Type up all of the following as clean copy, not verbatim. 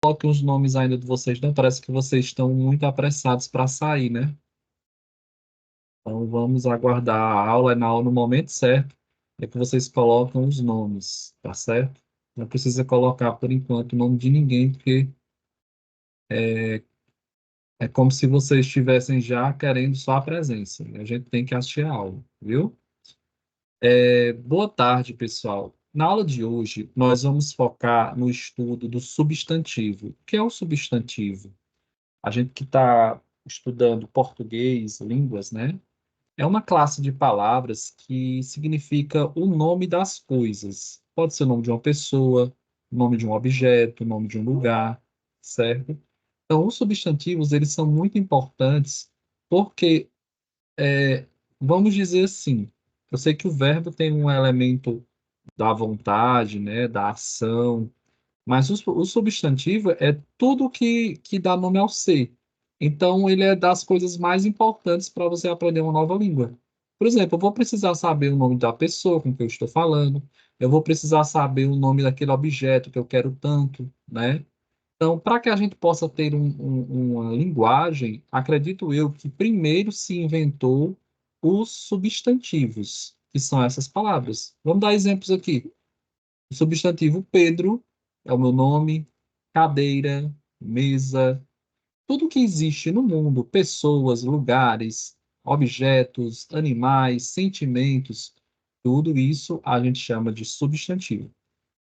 coloquem os nomes ainda de vocês, não? Parece que vocês estão muito apressados para sair, né? Então vamos aguardar a aula, no momento certo, é que vocês colocam os nomes, tá certo? Não precisa colocar por enquanto o nome de ninguém, porque é como se vocês estivessem já querendo só a presença. A gente tem que assistir a aula, viu? Boa tarde, pessoal. Na aula de hoje, nós vamos focar no estudo do substantivo. O que é o substantivo? A gente que está estudando português, línguas, né? É uma classe de palavras que significa o nome das coisas. Pode ser o nome de uma pessoa, o nome de um objeto, o nome de um lugar, certo? Então, os substantivos, eles são muito importantes porque, vamos dizer assim, eu sei que o verbo tem um elemento da vontade, né, da ação, mas o substantivo é tudo que dá nome ao ser. Então, ele é das coisas mais importantes para você aprender uma nova língua. Por exemplo, eu vou precisar saber o nome da pessoa com que eu estou falando, eu vou precisar saber o nome daquele objeto que eu quero tanto, né? Então, para que a gente possa ter uma linguagem, acredito eu que primeiro se inventou os substantivos, que são essas palavras. Vamos dar exemplos aqui. O substantivo Pedro é o meu nome, cadeira, mesa, tudo que existe no mundo, pessoas, lugares, objetos, animais, sentimentos, tudo isso a gente chama de substantivo.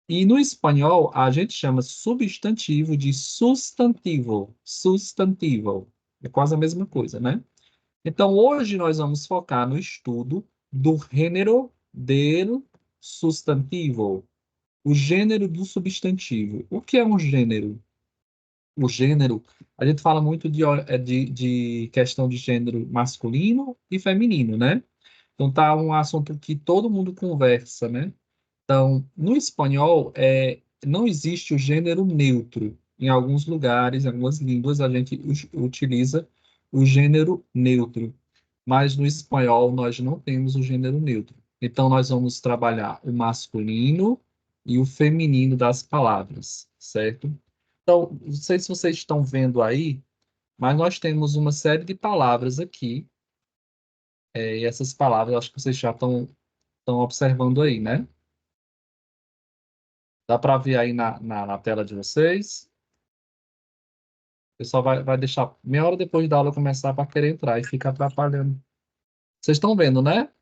E no espanhol, a gente chama substantivo de sustantivo. Sustantivo. É quase a mesma coisa, né? Então, hoje nós vamos focar no estudo do gênero del sustantivo, o gênero do substantivo. O que é um gênero? O gênero, a gente fala muito de questão de gênero masculino e feminino, né? Então, tá um assunto que todo mundo conversa, né? Então, no espanhol, não existe o gênero neutro. Em alguns lugares, em algumas línguas, a gente utiliza o gênero neutro. Mas no espanhol, nós não temos o gênero neutro. Então, nós vamos trabalhar o masculino e o feminino das palavras, certo? Então, não sei se vocês estão vendo aí, mas nós temos uma série de palavras aqui, e essas palavras, acho que vocês já estão observando aí, né? Dá para ver aí na tela de vocês. O pessoal vai deixar meia hora depois da aula começar para querer entrar e fica atrapalhando. Vocês estão vendo, né?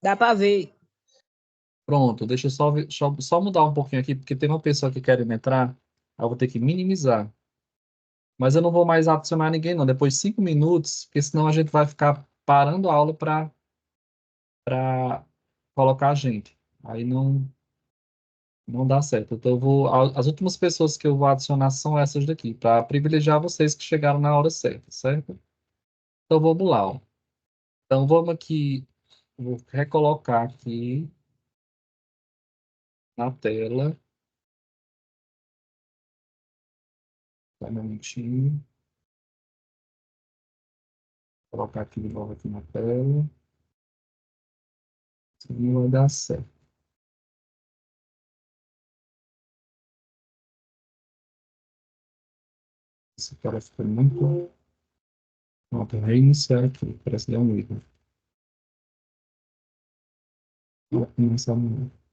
Dá para ver. Pronto, deixa eu só mudar um pouquinho aqui, porque tem uma pessoa que quer entrar, aí eu vou ter que minimizar. Mas eu não vou mais adicionar ninguém, não. Depois de 5 minutos, porque senão a gente vai ficar parando a aula para colocar a gente. Aí não dá certo. Então, as últimas pessoas que eu vou adicionar são essas daqui, para privilegiar vocês que chegaram na hora certa, certo? Então, vamos lá, ó. Então, vamos aqui, vou recolocar aqui na tela. Só um momentinho. Colocar aqui de novo aqui na tela. Não vai dar certo. Esse cara ficou muito... Pronto, reiniciar aqui. Parece que deu um erro. Vou começar de novo.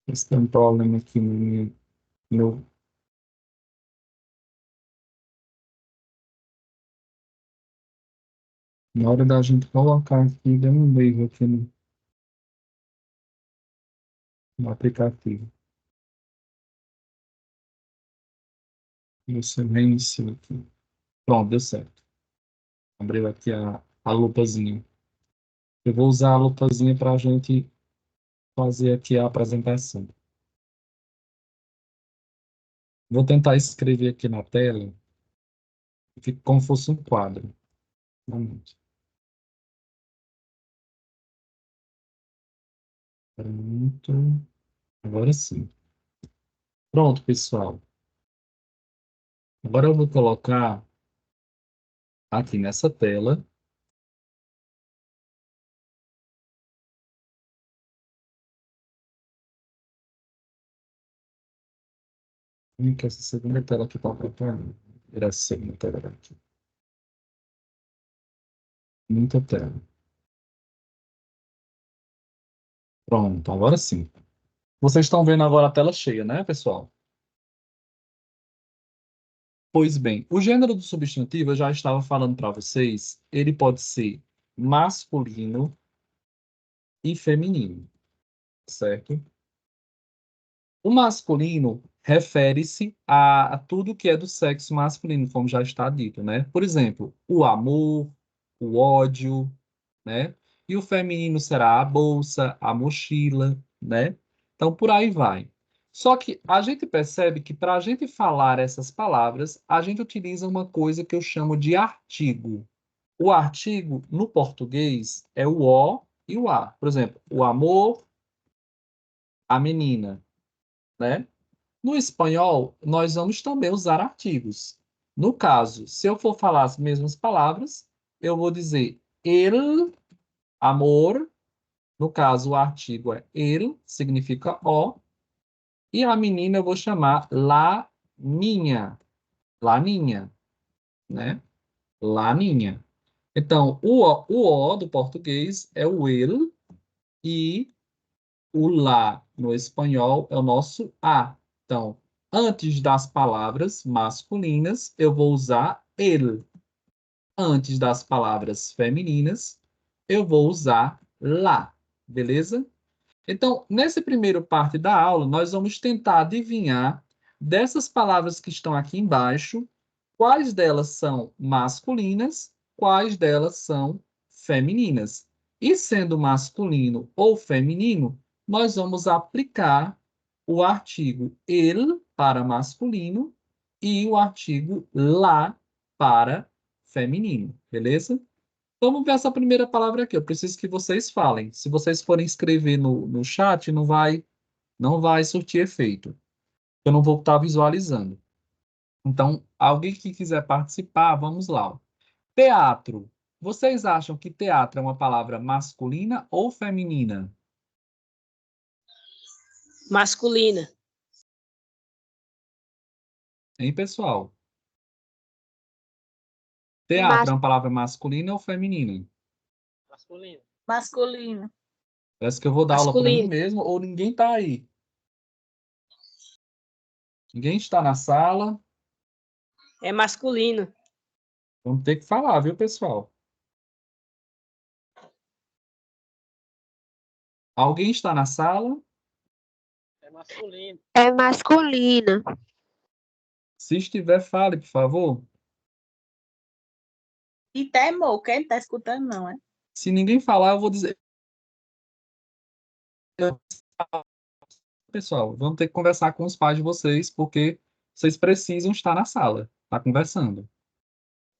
Esse tem um problema aqui no na hora da gente colocar aqui, deu um erro aqui no aplicativo. Você reinicia aqui. Pronto, deu certo. Abriu aqui a lupazinha. Eu vou usar a lupazinha para a gente fazer aqui a apresentação. Vou tentar escrever aqui na tela. Fica como se fosse um quadro. Um momento. Pronto. Agora sim. Pronto, pessoal. Agora eu vou colocar aqui nessa tela. Que essa segunda tela aqui está faltando. Era a segunda tela aqui. Muita tela. Pronto, agora sim. Vocês estão vendo agora a tela cheia, né, pessoal? Pois bem, o gênero do substantivo, eu já estava falando para vocês, ele pode ser masculino e feminino, certo? O masculino refere-se a tudo que é do sexo masculino, como já está dito, né? Por exemplo, o amor, o ódio, né? E o feminino será a bolsa, a mochila, né? Então, por aí vai. Só que a gente percebe que para a gente falar essas palavras, a gente utiliza uma coisa que eu chamo de artigo. O artigo, no português, é o O e o A. Por exemplo, o amor, a menina, né? No espanhol, nós vamos também usar artigos. No caso, se eu for falar as mesmas palavras, eu vou dizer el amor. No caso, o artigo é el, significa o, e a menina eu vou chamar la niña, né? La niña. Então, o do português é o el e o lá no espanhol é o nosso a. Então, antes das palavras masculinas, eu vou usar el. Antes das palavras femininas, eu vou usar lá. Beleza? Então, nessa primeira parte da aula, nós vamos tentar adivinhar dessas palavras que estão aqui embaixo, quais delas são masculinas, quais delas são femininas. E sendo masculino ou feminino, nós vamos aplicar o artigo el para masculino e o artigo lá para feminino, beleza? Vamos ver essa primeira palavra aqui. Eu preciso que vocês falem. Se vocês forem escrever no chat, não vai surtir efeito. Eu não vou estar visualizando. Então, alguém que quiser participar, vamos lá. Teatro. Vocês acham que teatro é uma palavra masculina ou feminina? Masculina. Hein, pessoal? Teatro é uma palavra masculina ou feminina? Masculina. Masculino. Parece que eu vou dar aula para mim Masculino. mesmo ou ninguém está aí. Ninguém está na sala. É masculino. Vamos ter que falar, viu, pessoal? Alguém está na sala? É masculino. É masculina. Se estiver, fale, por favor. E temor, quem não tá escutando, não, é? Se ninguém falar, eu vou dizer. Pessoal, vamos ter que conversar com os pais de vocês, porque vocês precisam estar na sala, tá conversando.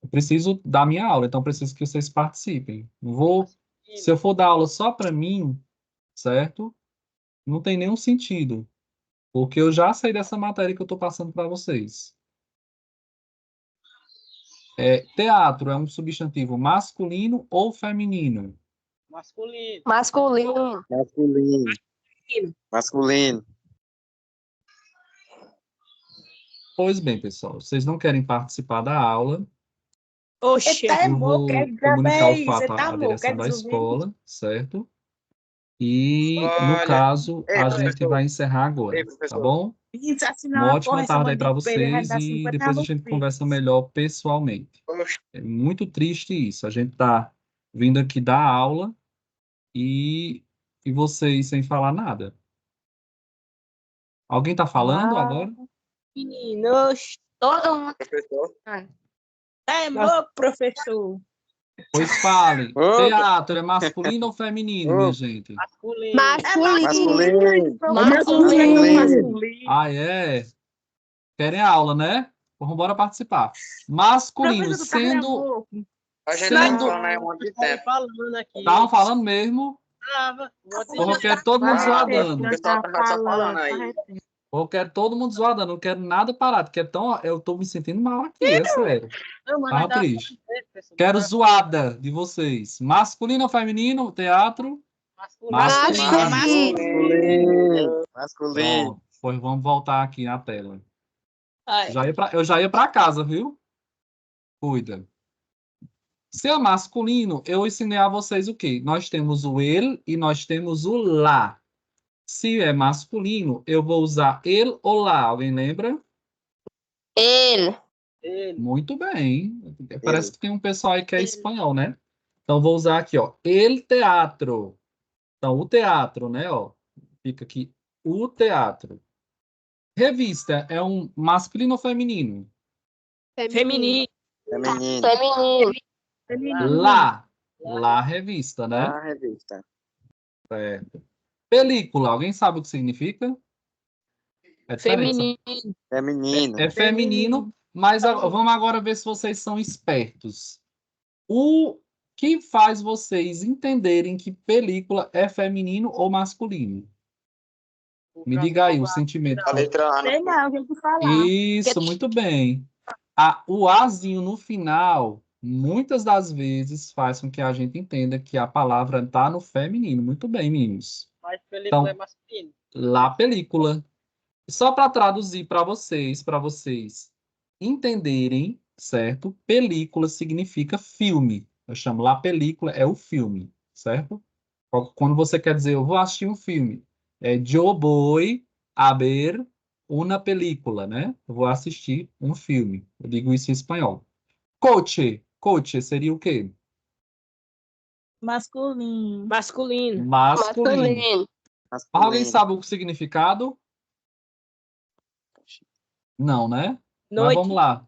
Eu preciso dar minha aula, então eu preciso que vocês participem. Não vou, se eu for dar aula só para mim, certo? Não tem nenhum sentido, porque eu já sei dessa matéria que eu estou passando para vocês. Teatro é um substantivo masculino ou feminino? Masculino. Masculino. Masculino. Masculino. Pois bem, pessoal, vocês não querem participar da aula, Oxe. É eu temor, vou quer dizer comunicar o isso, fato é à temor, direção quer da dizer escola, certo? E, no Olha. caso, Ei, a professor. gente vai encerrar agora, Ei, tá professor. bom? isso, assinar Uma uma ótima correção tarde aí para de pele, vai vocês dar e 50 depois a gente alunos. conversa melhor pessoalmente. Oxe. É muito triste isso, a gente tá vindo aqui dar aula e vocês sem falar nada. Alguém tá falando agora? Meninos. Todo mundo. Professor. Temor, professor. Pois falem. Ô, Teatro é masculino ou feminino, minha gente? Masculino. masculino. Masculino. Masculino. Masculino. Ah, é? Querem aula, né? Vamos embora participar. Masculino, Professor, tu tá sendo... louco? A gente Sendo- tá falando aí um monte de Tava tempo. falando aqui. Estavam falando mesmo, Tava. ou eu quero todo mundo Ah, zoadando. o pessoal tá só falando aí. Ou eu quero todo mundo zoadando, não quero nada parado, porque é tão... eu tô me sentindo mal aqui, é sério. Não, mas Tava nós tava triste. falando, professor. Quero Tava zoada de vocês. Masculino ou feminino, teatro? masculino. Masculino. Masculino. Pronto, pois vamos voltar aqui na tela. Ai. Eu já ia para casa, viu? Cuida. Se é masculino, eu ensinei a vocês o quê? Nós temos o ele e nós temos o lá. Se é masculino, eu vou usar ele ou lá. Alguém lembra? Ele. Ele. Muito bem. Parece que tem um pessoal aí que é espanhol, né? Então, vou usar aqui, ó. El teatro. Então, o teatro, né? Ó, fica aqui, o teatro. Revista é um masculino ou feminino? Feminino. Feminino. Feminino. Lá, revista, né? A revista. Película, alguém sabe o que significa? É diferente. Feminino. Feminino. É feminino, mas vamos agora ver se vocês são espertos. O que faz vocês entenderem que película é feminino ou masculino? Me diga aí o sentimento. A letra A. Sei não, o que tu falar. Isso, muito bem. O azinho no final, muitas das vezes, faz com que a gente entenda que a palavra está no feminino. Muito bem, meninos. Mas película Então, é masculino. lá, película. Só para traduzir para vocês entenderem, certo? Película significa filme. Eu chamo lá película, é o filme, certo? Quando você quer dizer, eu vou assistir um filme, é yo voy a ver una película, né? Eu vou assistir um filme. Eu digo isso em espanhol. Coche seria o quê? Masculino. Masculino. Masculino. Alguém Masculino. sabe o significado? Não, né? Mas Noite. vamos lá.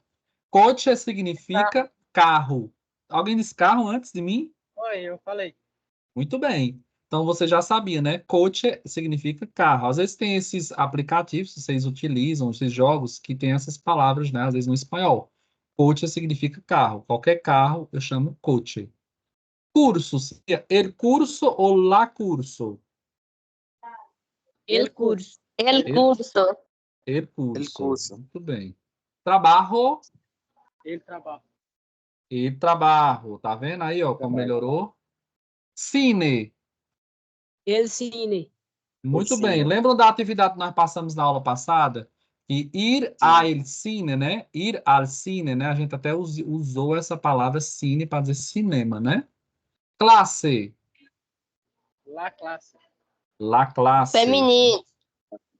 Coche significa carro. Alguém disse carro antes de mim? Oi, eu falei. Muito bem. Então você já sabia, né? Coche significa carro. Às vezes tem esses aplicativos que vocês utilizam, esses jogos que tem essas palavras, né? Às vezes no espanhol. Coche significa carro. Qualquer carro eu chamo coche. Curso seria el curso ou la curso? El curso. El curso. El curso. El curso. Muito bem. Trabalho. Ele trabalha. E trabalho. Tá vendo aí, ó, como melhorou? Cine. El cine. Muito Cine. bem. Lembram da atividade que nós passamos na aula passada? E ir al cine, né? Ir al cine, né? A gente até usou essa palavra cine para dizer cinema, né? Classe. La classe. La classe. Feminino.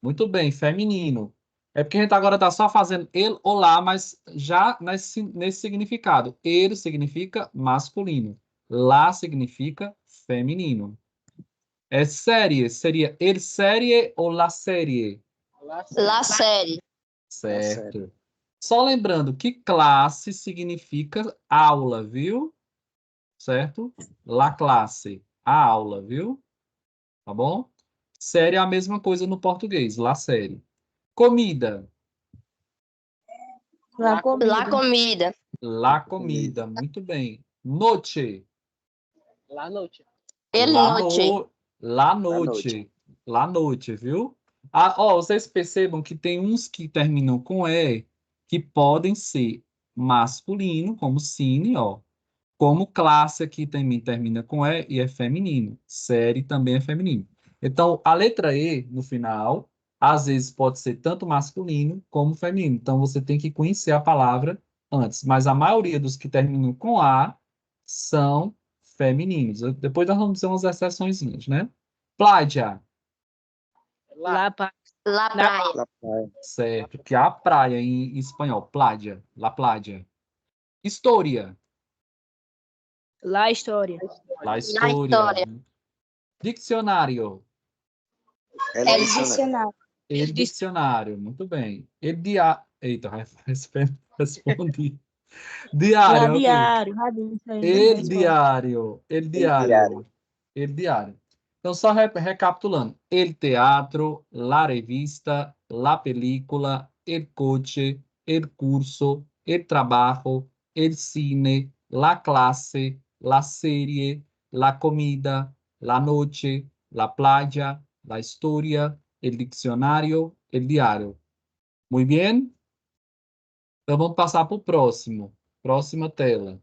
Muito bem, feminino. É porque a gente agora está só fazendo ele ou lá, mas já nesse significado. Ele significa masculino. Lá significa feminino. É série, seria el série ou la série? La série. Certo. Só lembrando que classe significa aula, viu? Certo? La classe, a aula, viu? Tá bom? Série é a mesma coisa no português, la série. Comida. La comida. La comida. La comida, muito bem. Noche. La noite. El noche. La noite. La noite, viu? Vocês percebam que tem uns que terminam com E, que podem ser masculino, como cine, ó. Como classe aqui também termina com E e é feminino. Série também é feminino. Então, a letra E, no final, às vezes pode ser tanto masculino como feminino. Então, você tem que conhecer a palavra antes. Mas a maioria dos que terminam com A são femininos. Depois nós vamos dizer umas exceçõezinhas, né? Playa, La La praia. La praia. certo. Que é a praia em espanhol. Playa, la playa. História, La história. la história. história. Dicionário, El El dicionário. el dicionário. Muito bem. Eita, respondi. Diário, La ok. diário. Já disse aí, El responde. diário. El diário. El diário. Então, só recapitulando. El teatro, la revista, la película, el coche, el curso, el trabajo, el cine, la clase, la serie, la comida, la noche, la playa, la historia, el diccionario, el diario. Muy bien? Então, vamos passar para o próximo. Próxima tela.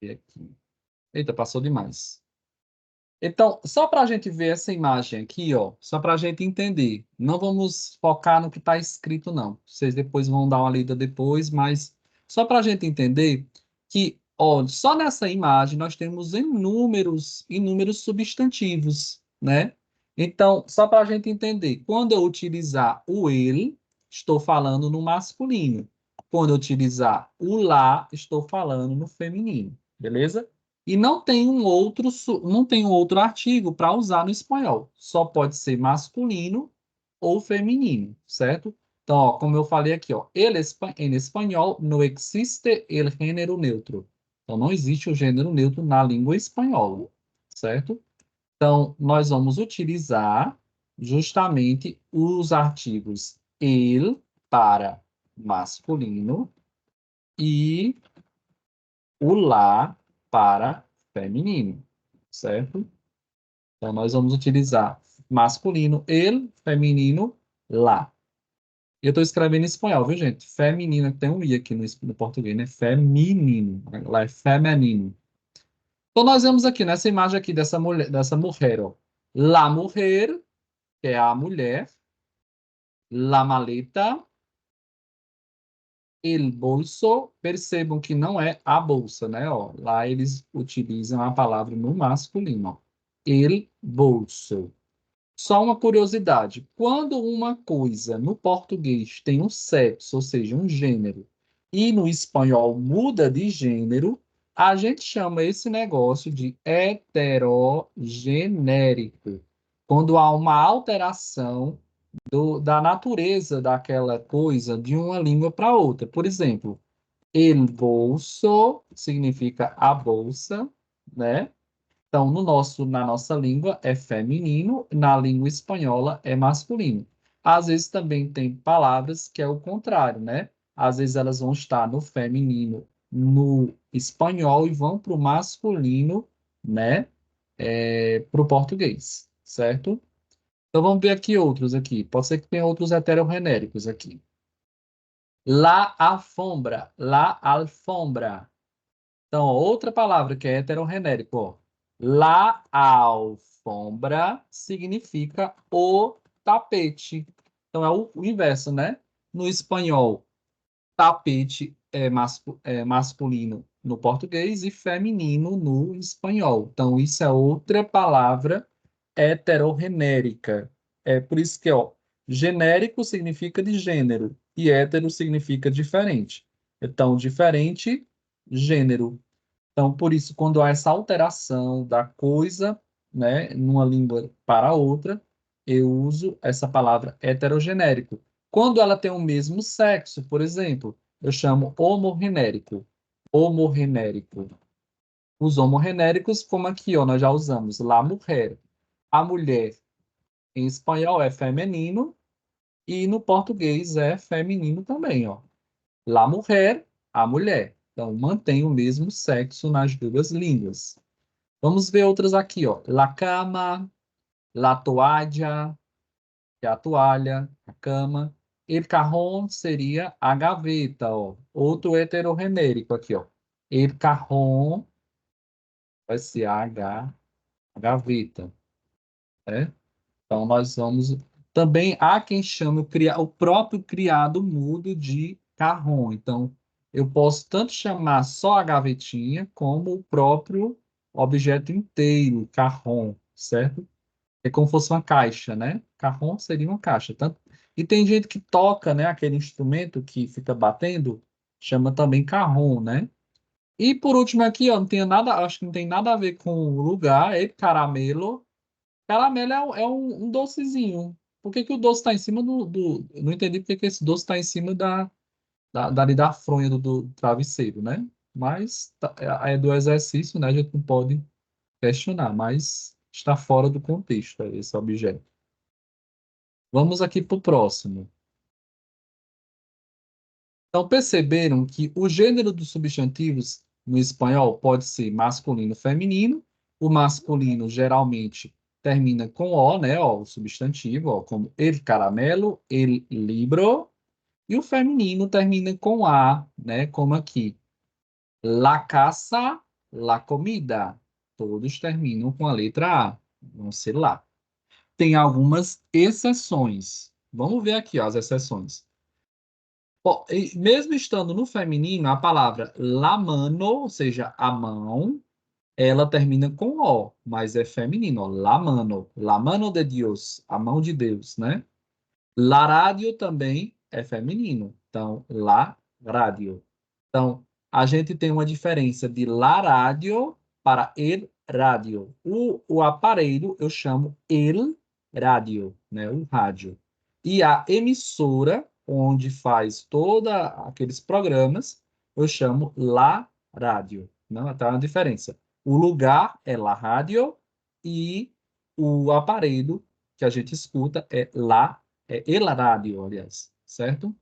E aqui. Eita, passou demais. Então, só para a gente ver essa imagem aqui, ó, só para a gente entender. Não vamos focar no que está escrito, não. Vocês depois vão dar uma lida depois, mas só para a gente entender que, ó, só nessa imagem nós temos inúmeros substantivos, né? Então, só para a gente entender, quando eu utilizar o ele, estou falando no masculino. Quando eu utilizar o lá, estou falando no feminino, beleza? E não tem não tem um outro artigo para usar no espanhol. Só pode ser masculino ou feminino, certo? Então, ó, como eu falei aqui, ó, em espanhol não existe el gênero neutro. Então, não existe o gênero neutro na língua espanhola, certo? Então, nós vamos utilizar justamente os artigos el para masculino e o lá para feminino, certo? Então, nós vamos utilizar masculino, el, feminino, lá. Eu estou escrevendo em espanhol, viu, gente? Feminino, tem um i aqui no português, né? Feminino. Lá é feminino. Então, nós vemos aqui, nessa imagem aqui dessa mulher, ó. La mujer, que é a mulher. La maleta. El bolso, percebam que não é a bolsa, né? Ó, lá eles utilizam a palavra no masculino. Ó. El bolso. Só uma curiosidade: quando uma coisa no português tem um sexo, ou seja, um gênero, e no espanhol muda de gênero, a gente chama esse negócio de heterogenérico. Quando há uma alteração da natureza daquela coisa de uma língua para outra. Por exemplo, el bolso significa a bolsa, né? Então, na nossa língua é feminino, na língua espanhola é masculino. Às vezes também tem palavras que é o contrário, né? Às vezes elas vão estar no feminino, no espanhol e vão para o masculino, né? Para o português, certo? Então vamos ver aqui outros aqui. Pode ser que tenha outros heterogenéricos aqui. La alfombra, la alfombra. Então, ó, outra palavra que é heterogenérico, ó. La alfombra significa o tapete. Então, é o inverso, né? No espanhol, tapete é masculino no português e feminino no espanhol. Então, isso é outra palavra heterogenérica. É por isso que, ó, genérico significa de gênero e hétero significa diferente. Então, diferente, gênero. Então, por isso, quando há essa alteração da coisa, né, numa língua para outra, eu uso essa palavra heterogenérico. Quando ela tem o mesmo sexo, por exemplo, eu chamo homogenérico. Homogenérico. Os homogenéricos, como aqui, ó, nós já usamos la mujer. A mulher em espanhol é feminino e no português é feminino também, ó. La mujer, a mulher. Então, mantém o mesmo sexo nas duas línguas. Vamos ver outras aqui, ó. La cama, la toalla, que é a toalha, a cama. El cajón seria a gaveta, ó. Outro heterogenérico aqui, ó. El cajón vai ser a gaveta, né? Então, nós vamos... Também há quem chame o próprio criado mudo de carrom. Então, eu posso tanto chamar só a gavetinha, como o próprio objeto inteiro, carrom, certo? É como se fosse uma caixa, né? Carrom seria uma caixa. Tanto... E tem gente que toca, né? Aquele instrumento que fica batendo, chama também carrom, né? E por último aqui, ó, não tem nada, acho que não tem nada a ver com o lugar, é caramelo. Caramelo um docezinho. Por que que o doce está em cima Eu não entendi por que que esse doce está em cima da fronha do travesseiro, né? Mas é do exercício, né? A gente não pode questionar, mas está fora do contexto esse objeto. Vamos aqui para o próximo. Então, perceberam que o gênero dos substantivos no espanhol pode ser masculino, feminino. O masculino geralmente termina com O, né? O substantivo, ó, como el caramelo, el libro. E o feminino termina com A, né? Como aqui. La casa, la comida. Todos terminam com a letra A. Vão ser lá. Tem algumas exceções. Vamos ver aqui, ó, as exceções. Bom, e mesmo estando no feminino, a palavra la mano, ou seja, a mão, ela termina com O, mas é feminino, ó, la mano de Dios, a mão de Deus, né? La radio também é feminino, então, la radio. Então, a gente tem uma diferença de la radio para el radio. O aparelho eu chamo el radio, né? O rádio. E a emissora, onde faz todos aqueles programas, eu chamo la radio. Não, tá uma diferença. O lugar é la radio e o aparelho que a gente escuta é el radio, aliás, certo?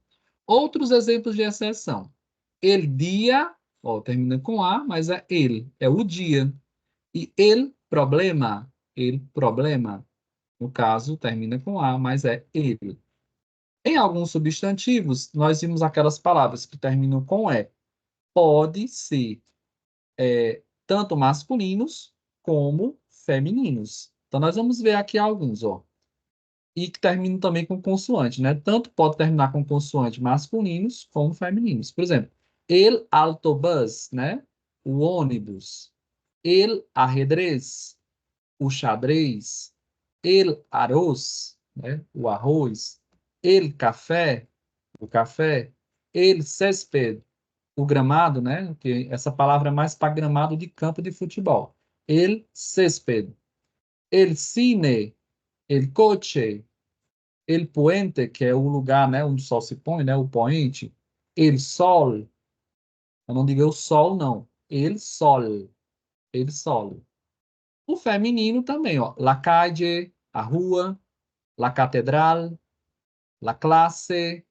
Outros exemplos de exceção. El dia, ó, termina com A, mas é ele, é o dia. E el problema, no caso, termina com A, mas é ele. Em alguns substantivos, nós vimos aquelas palavras que terminam com E. Pode ser tanto masculinos como femininos. Então, nós vamos ver aqui alguns, ó. E que terminam também com consoante, né? Tanto pode terminar com consoante masculinos como femininos. Por exemplo, el autobús, né? O ônibus. El ajedrez, o xadrez. El arroz, né? O arroz. El café, o café. El césped, o gramado, né? Que essa palavra é mais para gramado de campo de futebol. El césped. El cine, el coche. El puente, que é o lugar, né, onde o sol se põe, né, o poente. El sol. Eu não digo o sol, não. El sol. El sol. O feminino também, ó. La calle, a rua. La catedral. La clase.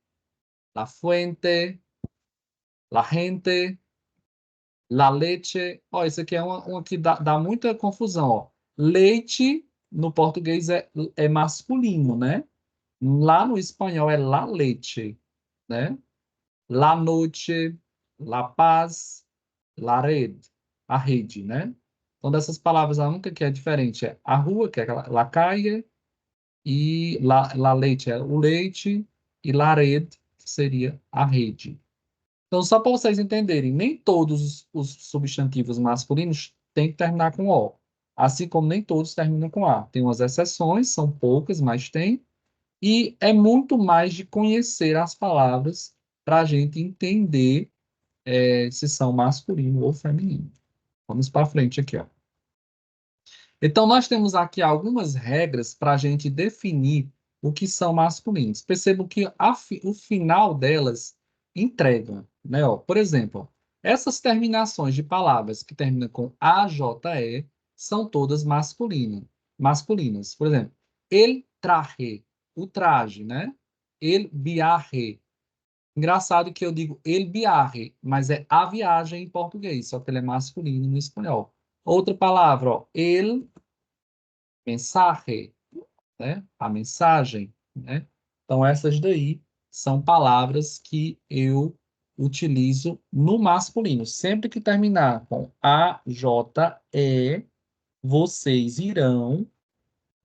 La fuente. La gente. La leche. Ó, isso aqui é uma que dá muita confusão, ó. Leite, no português, é masculino, né? Lá no espanhol é la leche, né? La noche, la paz, la red, a rede, né? Então, dessas palavras, a única que é diferente é a rua, que é la calle, e la leite é o leite, e la red, que seria a rede. Então, só para vocês entenderem, nem todos os substantivos masculinos têm que terminar com O, assim como nem todos terminam com A. Tem umas exceções, são poucas, mas tem. E é muito mais de conhecer as palavras para a gente entender se são masculino ou feminino. Vamos para frente aqui, ó. Então, nós temos aqui algumas regras para a gente definir o que são masculinos. Percebam que o final delas entrega, né? Ó, por exemplo, ó, essas terminações de palavras que terminam com AJE são todas masculinas. Por exemplo, el traje, o traje, né? El viaje. Engraçado que eu digo el viaje, mas é a viagem em português, só que ele é masculino no espanhol. Outra palavra, ó, el mensaje, né? A mensagem, né? Então, essas daí são palavras que eu utilizo no masculino. Sempre que terminar com AJE, vocês irão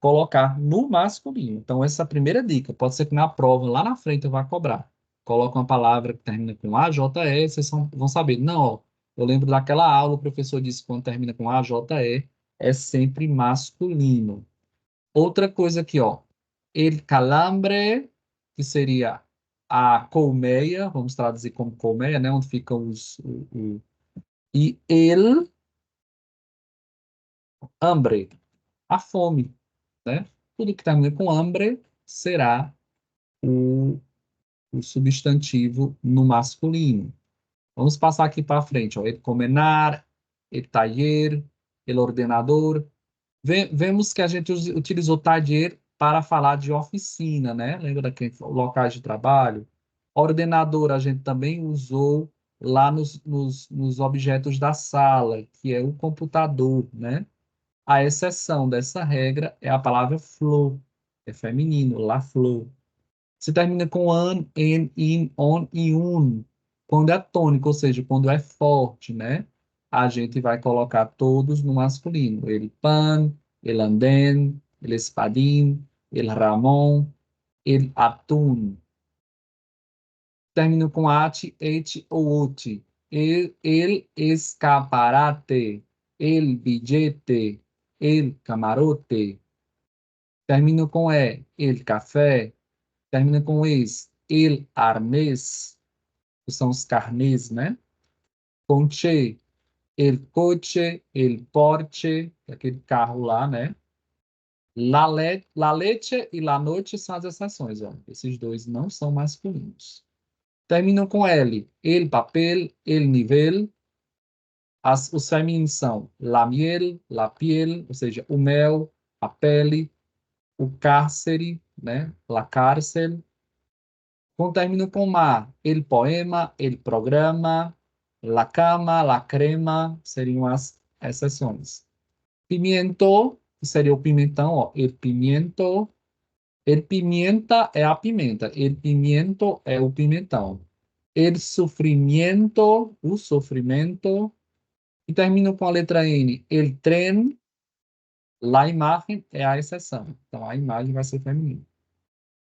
colocar no masculino. Então, essa é a primeira dica. Pode ser que na prova, lá na frente, eu vá cobrar. Coloca uma palavra que termina com AJE, vocês vão saber. Não, ó, eu lembro daquela aula, o professor disse que quando termina com AJE, é sempre masculino. Outra coisa aqui, ó. El calambre, que seria a colmeia, vamos traduzir como colmeia, né? Onde ficam e el hambre, a fome, né? Tudo que termina com hambre será o substantivo no masculino. Vamos passar aqui para frente, ó. El comenar, el taller, el ordenador. Vemos que a gente utilizou taller para falar de oficina, né? Lembra daqueles locais de trabalho? Ordenador a gente também usou lá nos objetos da sala, que é o computador, né? A exceção dessa regra é a palavra flor, é feminino, la flor. Se termina com an, en, in, on e un, quando é tônico, ou seja, quando é forte, né? A gente vai colocar todos no masculino. El pan, el andén, el espadín, el ramón, el atún. Termina com ate, et ou oti. El escaparate, el billete, el camarote. Termina com el café. Termina com el arnês, que são os carnês, né? Com che, el coche, el porche, aquele carro lá, né? La leche e la noche são as exceções, ó. Esses dois não são masculinos. Terminam com L, el papel, el nivel. Os femininos são la miel, la piel, ou seja, o mel, a pele, o cárcere, né? La cárcel. Com término com ma, el poema, el programa, la cama, la crema, seriam as exceções. Pimiento, que seria o pimentão, ó, el pimiento. El pimienta é a pimenta, el pimiento é o pimentão. El sufrimiento, o sofrimento. E termino com a letra N, el tren, la imagen é a exceção. Então, a imagem vai ser feminina.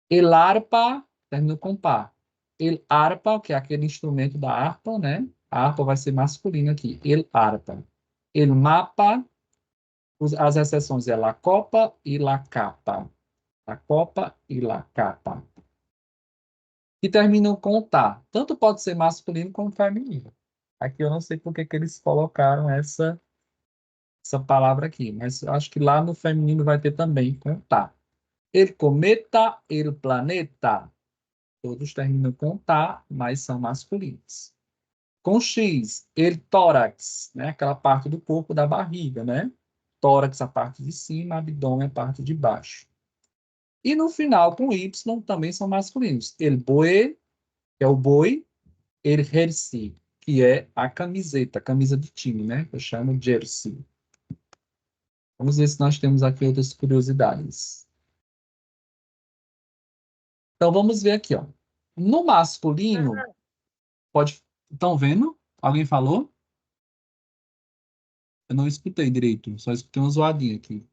El arpa, termina com pá. El arpa, que é aquele instrumento da harpa, né? A harpa vai ser masculina aqui. El arpa. El mapa, as exceções é la copa e la capa. La copa e la capa. E terminam com tá. Tanto pode ser masculino como feminino. Aqui eu não sei por que eles colocaram essa palavra aqui, mas eu acho que lá no feminino vai ter também com tá. El cometa, el planeta. Todos terminam com tá, mas são masculinos. Com X, el tórax, né? Aquela parte do corpo da barriga, né? Tórax a parte de cima, abdômen a parte de baixo. E no final, com Y, também são masculinos. El boi, que é o boi, el jersey, que é a camiseta, camisa de time, né? Eu chamo jersey. Vamos ver se nós temos aqui outras curiosidades. Então, vamos ver aqui, ó. No masculino, pode... Estão vendo? Alguém falou? Eu não escutei direito, só escutei uma zoadinha aqui.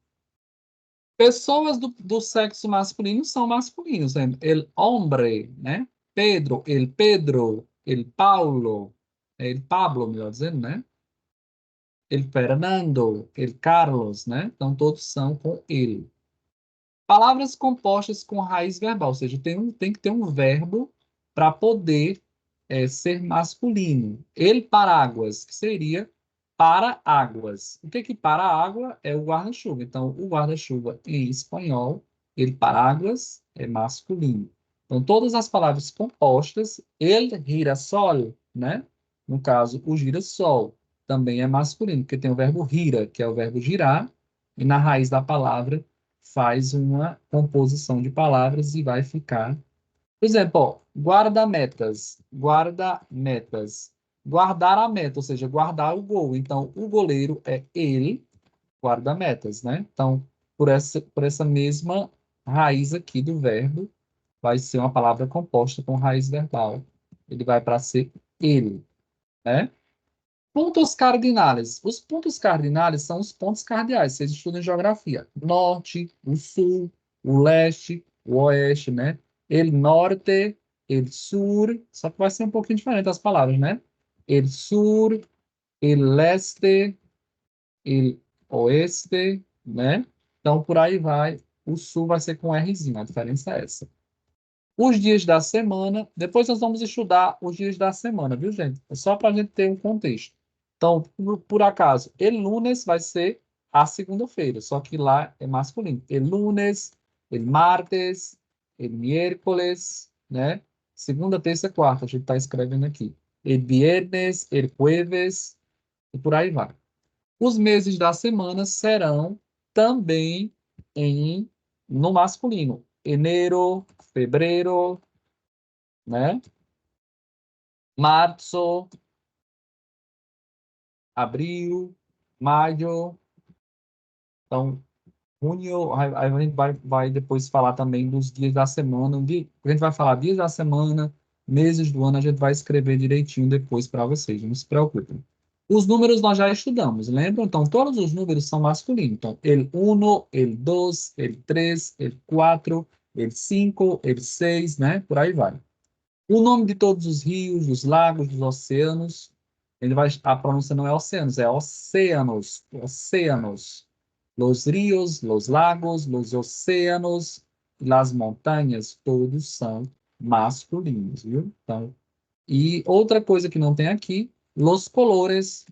Pessoas do sexo masculino são masculinos, né? El hombre, né? Pedro, el Paulo, el Pablo, melhor dizendo, né? El Fernando, el Carlos, né? Então, todos são com ele. Palavras compostas com raiz verbal, ou seja, tem que ter um verbo para poder ser masculino. El paráguas, que seria para águas. O que para água é o guarda-chuva? Então, o guarda-chuva em espanhol, el paráguas é masculino. Então, todas as palavras compostas, el girasol, né? No caso, o girassol também é masculino, porque tem o verbo gira, que é o verbo girar, e na raiz da palavra faz uma composição de palavras e vai ficar. Por exemplo, ó, guarda-metas, guarda-metas. Guardar a meta, ou seja, guardar o gol. Então, o goleiro é ele, guarda-metas, né? Então, por essa mesma raiz aqui do verbo, vai ser uma palavra composta com raiz verbal. Ele vai para ser ele, né? Pontos cardinais. Os pontos cardinais são os pontos cardeais. Vocês estudam em geografia. Norte, o sul, o leste, o oeste, né? El norte, el sur. Só que vai ser um pouquinho diferente as palavras, né? El sur, el leste, el oeste, né? Então, por aí vai. O sul vai ser com Rzinho. A diferença é essa. Os dias da semana. Depois nós vamos estudar os dias da semana, viu, gente? É só para a gente ter um contexto. Então, por acaso, el lunes vai ser a segunda-feira, só que lá é masculino. El lunes, el martes, el miércoles, né? Segunda, terça, quarta, a gente está escrevendo aqui. El viernes, el jueves, e por aí vai. Os meses da semana serão também no masculino. Enero, fevereiro, né? março, abril, maio. Então, junho, aí a gente vai depois falar também dos dias da semana. A gente vai falar dias da semana, meses do ano, a gente vai escrever direitinho depois para vocês, não se preocupem. Os números nós já estudamos, lembram? Então, todos os números são masculinos. Então, el 1, el 2, el 3, el 4, el 5, el 6, né? Por aí vai. O nome de todos os rios, dos lagos, dos oceanos, a pronúncia não é oceanos, é oceanos, oceanos. Los ríos, los lagos, los océanos, las montanhas, todos são masculinos, viu? Então, e outra coisa que não tem aqui, los colores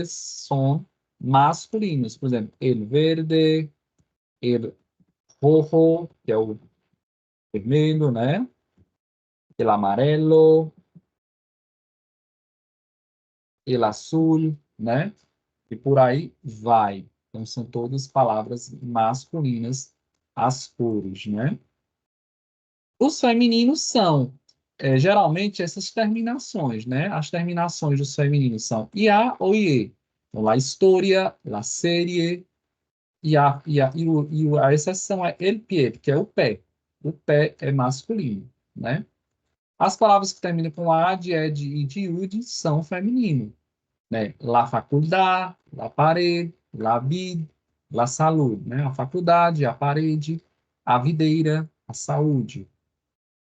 são masculinos. Por exemplo, el verde, el rojo, que é o vermelho, né? El amarelo, el azul, né? E por aí vai. Então, são todas palavras masculinas, as cores, né? Os femininos são, geralmente, essas terminações, né? As terminações dos femininos são IA ou IE. Então, la história, la série, a exceção é el pie, que é o pé. O pé é masculino, né? As palavras que terminam com A, de, ed e de ud são feminino, né? La faculdade, la parede, la vida, la saúde, né? A faculdade, a parede, a videira, a saúde.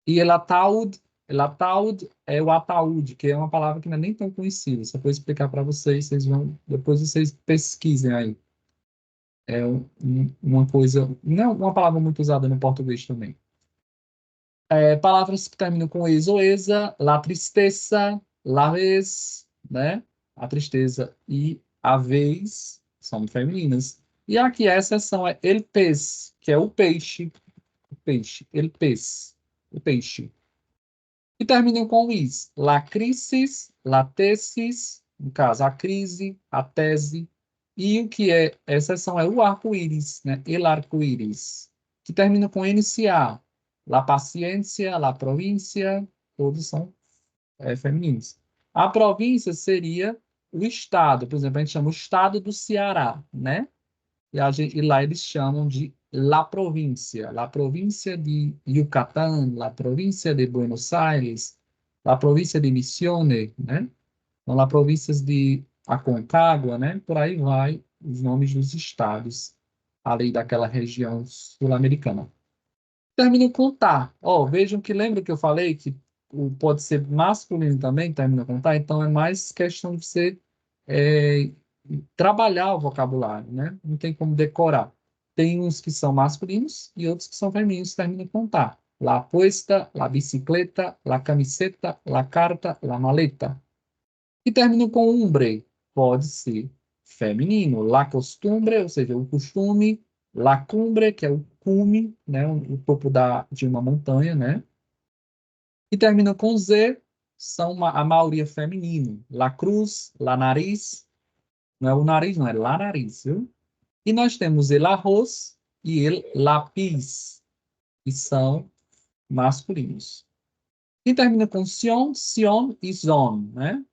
E el ataúd é o ataúde, que é uma palavra que não é nem tão conhecida. Só vou explicar para vocês, depois vocês pesquisem aí. É uma coisa, não uma palavra muito usada no português também. Palavras que terminam com ex ou exa, la tristeza, la vez, né? A tristeza e a vez são femininas. E aqui a exceção é el pez, que é o peixe, el pez, o peixe. E terminam com is, la crisis, la tesis, no caso, a crise, a tese, e o que é exceção é o arco-íris, né? El arco-íris, que termina com NCA, la paciência, la província, todos são femininos. A província seria o estado, por exemplo, a gente chama o estado do Ceará, né? E lá eles chamam de La Província de Yucatán, La Província de Buenos Aires, La Província de Misiones, né? Então, La Províncias de Aconcagua, né? Por aí vai os nomes dos estados, ali daquela região sul-americana. Termina com tá. Vejam que lembra que eu falei que pode ser masculino também, termina com tá, então é mais questão de você trabalhar o vocabulário, né? Não tem como decorar. Tem uns que são masculinos e outros que são femininos, terminam com tá. La apuesta, la bicicleta, la camiseta, la carta, la maleta. E terminam com umbre, pode ser feminino. La costumbre, ou seja, o costume. La cumbre, que é o cume, né? O topo de uma montanha, né? E termina com Z, são a maioria feminino. La cruz, la nariz, não é o nariz, não, é lá nariz, viu? E nós temos el arroz e el lápis, que são masculinos. E termina com sion, sion e zon, né?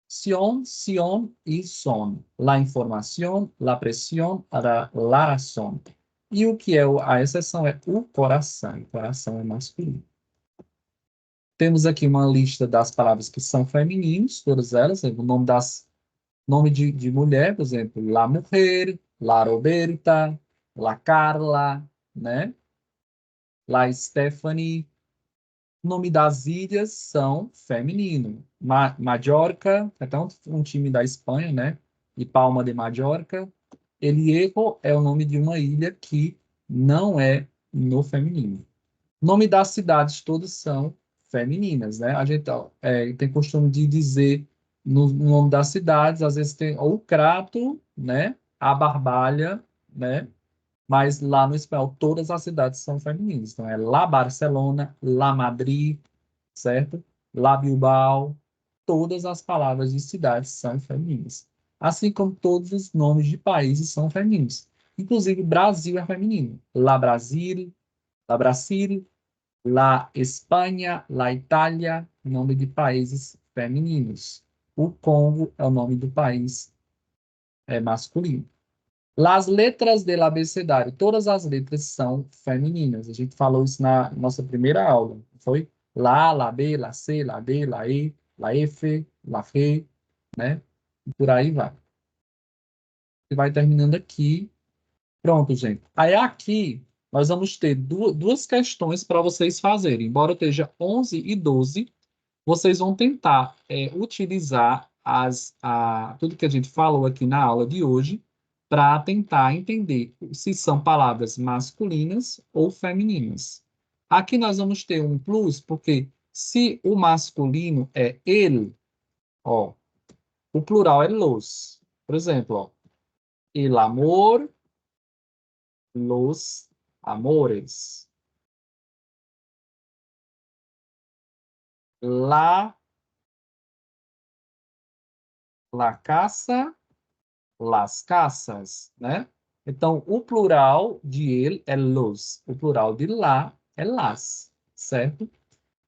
Sion, sion e son. La informação, la pressão, la razón. E o que é a exceção é o coração. O coração é masculino. Temos aqui uma lista das palavras que são femininos, todas elas, o nome de mulher, por exemplo, la mujer, la Roberta, la Carla, né? La Stephanie. O nome das ilhas são feminino. Mallorca, até um time da Espanha, né? E Palma de Mallorca. El Hierro é o nome de uma ilha que não é no feminino. O nome das cidades todas são femininas, né? A gente tem costume de dizer no nome das cidades, às vezes tem o Crato, né? A Barbalha, né? Mas lá no espanhol todas as cidades são femininas. Então é La Barcelona, La Madrid, certo? La Bilbao, todas as palavras de cidades são femininas. Assim como todos os nomes de países são femininos. Inclusive Brasil é feminino. La Brasil, La Espanha, La Itália, nome de países femininos. O Congo é o nome do país masculino. Las letras del abecedário, todas as letras são femininas. A gente falou isso na nossa primeira aula, não foi? La, la B, la C, la D, la E, la F, la F, né? E por aí vai. E vai terminando aqui. Pronto, gente. Aí aqui nós vamos ter duas questões para vocês fazerem. Embora esteja 11 e 12, vocês vão tentar utilizar tudo que a gente falou aqui na aula de hoje para tentar entender se são palavras masculinas ou femininas. Aqui nós vamos ter um plus, porque se o masculino é ele, ó, o plural é los. Por exemplo, ó, el amor, los amores. La caça, las caças, né? Então, o plural de ele é los, o plural de lá é las, certo?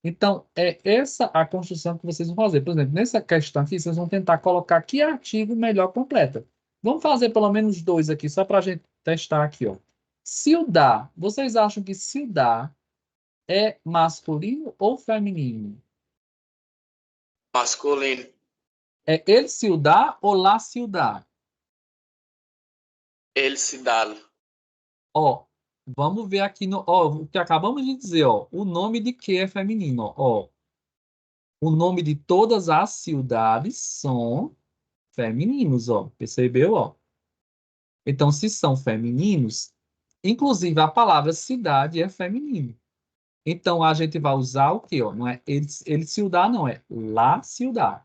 Então, é essa a construção que vocês vão fazer. Por exemplo, nessa questão aqui, vocês vão tentar colocar que artigo melhor completa. Vamos fazer pelo menos 2 aqui, só para a gente testar aqui, ó. Ciudad, vocês acham que ciudad é masculino ou feminino? Masculino. É el ciudad ou la ciudad? El cidade. Ó, vamos ver aqui o que acabamos de dizer, ó. O nome de que é feminino, ó. O nome de todas as cidades são femininos, ó. Percebeu, ó? Então, se são femininos, inclusive a palavra cidade é feminino. Então, a gente vai usar o quê, ó? Não é ele ciudad, não, é la ciudad.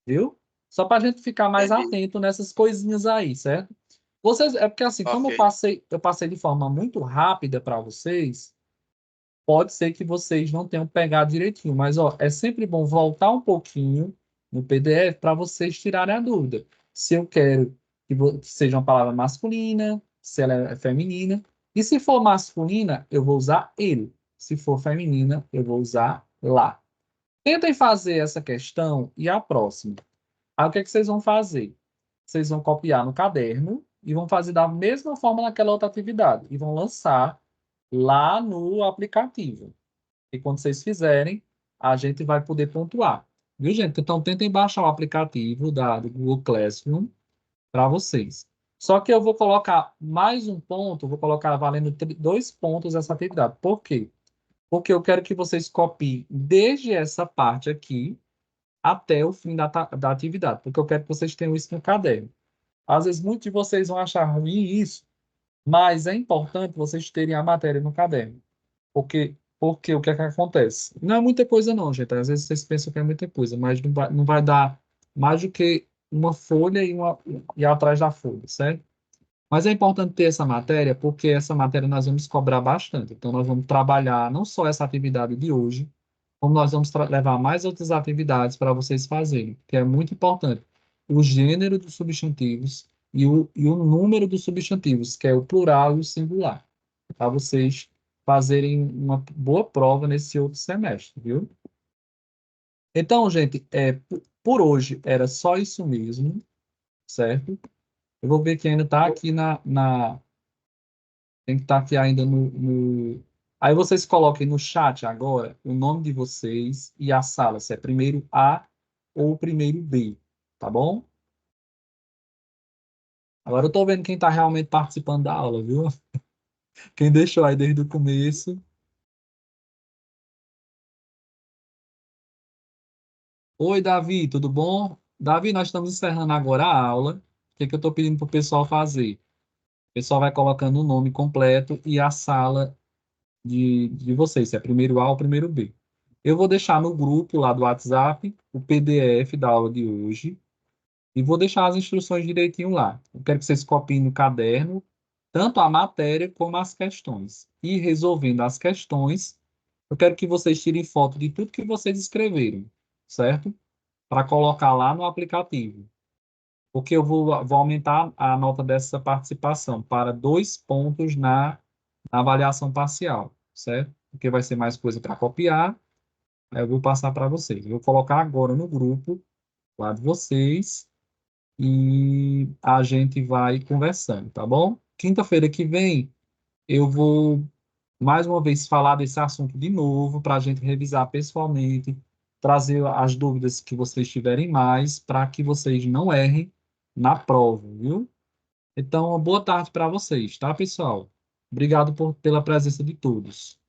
Viu? Só para a gente ficar mais atento nessas coisinhas aí, certo? Vocês, é porque assim, como eu passei de forma muito rápida para vocês, pode ser que vocês não tenham pegado direitinho, mas ó, é sempre bom voltar um pouquinho no PDF para vocês tirarem a dúvida. Se eu quero que seja uma palavra masculina, se ela é feminina, e se for masculina, eu vou usar ele. Se for feminina, eu vou usar lá. Tentem fazer essa questão e a próxima. Aí o que é que vocês vão fazer? Vocês vão copiar no caderno e vão fazer da mesma forma naquela outra atividade. E vão lançar lá no aplicativo. E quando vocês fizerem, a gente vai poder pontuar. Viu, gente? Então, tentem baixar o aplicativo do Google Classroom para vocês. Só que eu vou colocar mais um ponto, vou colocar valendo 2 pontos essa atividade. Por quê? Porque eu quero que vocês copiem desde essa parte aqui até o fim da atividade, porque eu quero que vocês tenham isso no caderno. Às vezes, muitos de vocês vão achar ruim isso, mas é importante vocês terem a matéria no caderno. Porque o que é que acontece? Não é muita coisa não, gente. Às vezes vocês pensam que é muita coisa, mas não vai dar mais do que uma folha e atrás da folha, certo? Mas é importante ter essa matéria, porque essa matéria nós vamos cobrar bastante. Então, nós vamos trabalhar não só essa atividade de hoje, como nós vamos levar mais outras atividades para vocês fazerem, que é muito importante. O gênero dos substantivos e o número dos substantivos, que é o plural e o singular, para vocês fazerem uma boa prova nesse outro semestre, viu? Então, gente, por hoje era só isso mesmo, certo? Eu vou ver que ainda está aqui tem que estar aqui ainda Aí vocês coloquem no chat agora o nome de vocês e a sala, se é primeiro A ou primeiro B, tá bom? Agora eu estou vendo quem está realmente participando da aula, viu? Quem deixou aí desde o começo. Oi, Davi, tudo bom? Davi, nós estamos encerrando agora a aula. O que eu estou pedindo para o pessoal fazer? O pessoal vai colocando o nome completo e a sala de vocês, se é primeiro A ou primeiro B. Eu vou deixar no grupo lá do WhatsApp o PDF da aula de hoje e vou deixar as instruções direitinho lá. Eu quero que vocês copiem no caderno tanto a matéria como as questões. E resolvendo as questões, eu quero que vocês tirem foto de tudo que vocês escreveram, certo? Para colocar lá no aplicativo. Porque eu vou aumentar a nota dessa participação para 2 pontos na avaliação parcial, certo? porque vai ser mais coisa para copiar. Aí eu vou passar para vocês. Eu vou colocar agora no grupo lá de vocês e a gente vai conversando, tá bom? Quinta-feira que vem eu vou mais uma vez falar desse assunto de novo para a gente revisar pessoalmente, trazer as dúvidas que vocês tiverem mais para que vocês não errem na prova, viu? Então, uma boa tarde para vocês, tá, pessoal? Obrigado pela presença de todos.